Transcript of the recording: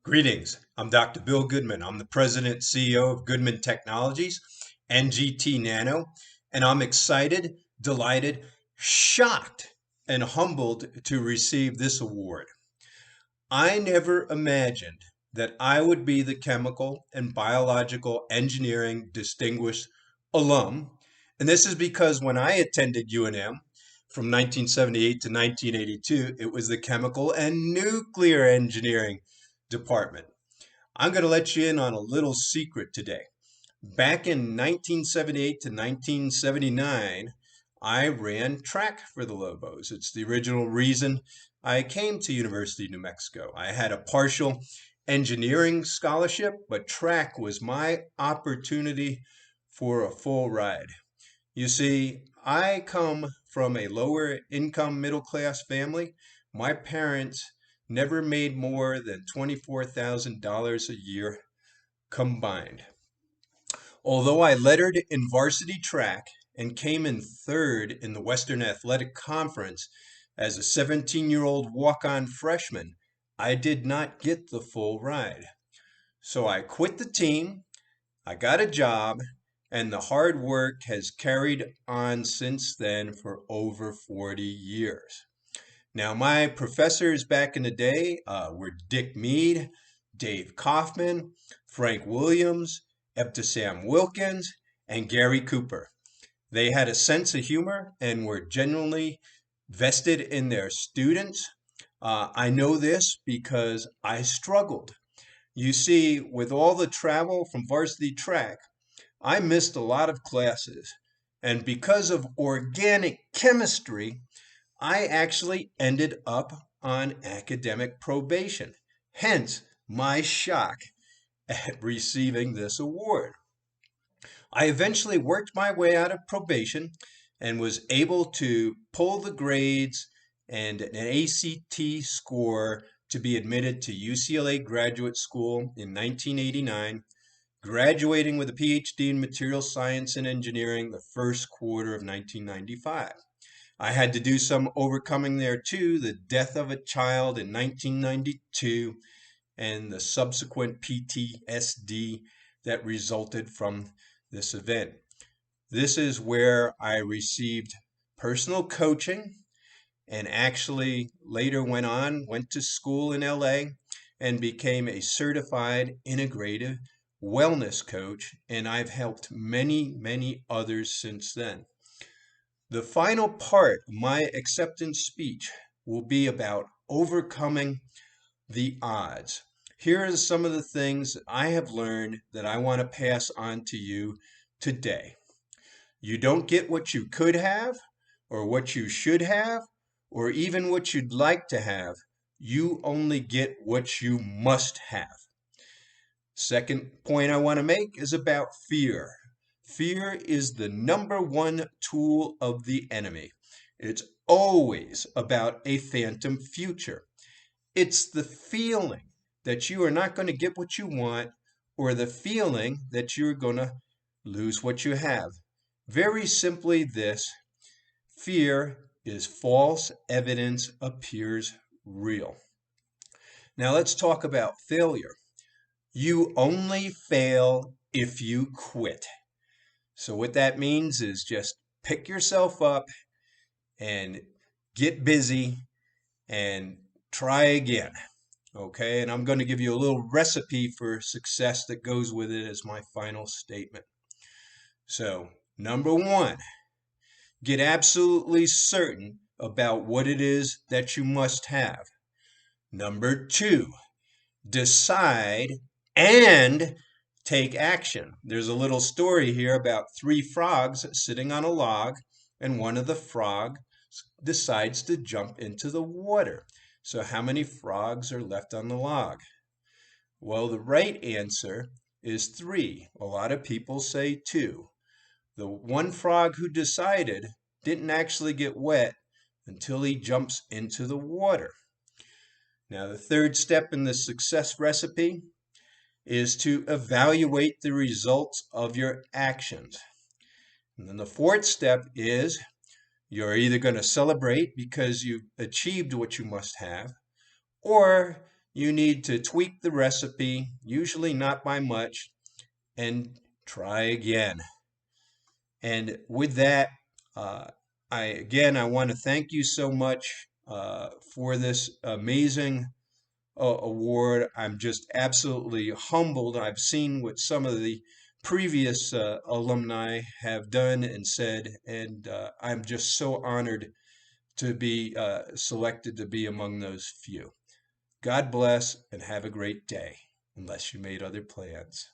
Greetings. I'm Dr. Bill Goodman. I'm the President and CEO of Goodman Technologies and GT Nano, and I'm excited, delighted, shocked, and humbled to receive this award. I never imagined that I would be the Chemical and Biological Engineering Distinguished Alum, and this is because when I attended UNM from 1978 to 1982, it was the Chemical and Nuclear Engineering Department. I'm going to let you in on a little secret today. Back in 1978 to 1979, I ran track for the Lobos. It's the original reason I came to University of New Mexico. I had a partial engineering scholarship, but track was my opportunity for a full ride. You see, I come from a lower income middle class family. My parents never made more than $24,000 a year combined. Although I lettered in varsity track and came in third in the Western Athletic Conference as a 17-year-old walk-on freshman, I did not get the full ride. So I quit the team, I got a job, and the hard work has carried on since then for over 40 years. Now, my professors back in the day were Dick Mead, Dave Kaufman, Frank Williams, Ebtisam Wilkins, and Gary Cooper. They had a sense of humor and were genuinely vested in their students. I know this because I struggled. You see, with all the travel from varsity track, I missed a lot of classes. And because of organic chemistry, I actually ended up on academic probation. Hence, my shock at receiving this award. I eventually worked my way out of probation and was able to pull the grades and an ACT score to be admitted to UCLA Graduate School in 1989, graduating with a PhD in Material Science and Engineering the first quarter of 1995. I had to do some overcoming there too, the death of a child in 1992 and the subsequent PTSD that resulted from this event. This is where I received personal coaching and actually later went to school in LA and became a certified integrative wellness coach, and I've helped many others since then. The final part of my acceptance speech will be about overcoming the odds. Here are some of the things that I have learned that I want to pass on to you today. You don't get what you could have, or what you should have, or even what you'd like to have. You only get what you must have. Second point I want to make is about fear. Fear is the number one tool of the enemy. It's always about a phantom future. It's the feeling that you are not going to get what you want, or the feeling that you're going to lose what you have. Very simply this, fear is false evidence appears real. Now let's talk about failure. You only fail if you quit. So what that means is just pick yourself up and get busy and try again. Okay, and I'm going to give you a little recipe for success that goes with it as my final statement. So, number one, get absolutely certain about what it is that you must have. Number two, decide and take action. There's a little story here about three frogs sitting on a log, and one of the frogs decides to jump into the water. So how many frogs are left on the log? Well, the right answer is three. A lot of people say two. The one frog who decided didn't actually get wet until he jumps into the water. Now, the third step in the success recipe is to evaluate the results of your actions. And then the fourth step is you're either going to celebrate because you've achieved what you must have, or you need to tweak the recipe, usually not by much, and try again. And with that, uh, I want to thank you so much for this amazing award. I'm just absolutely humbled. I've seen what some of the previous alumni have done and said, and I'm just so honored to be selected to be among those few. God bless and have a great day, unless you made other plans.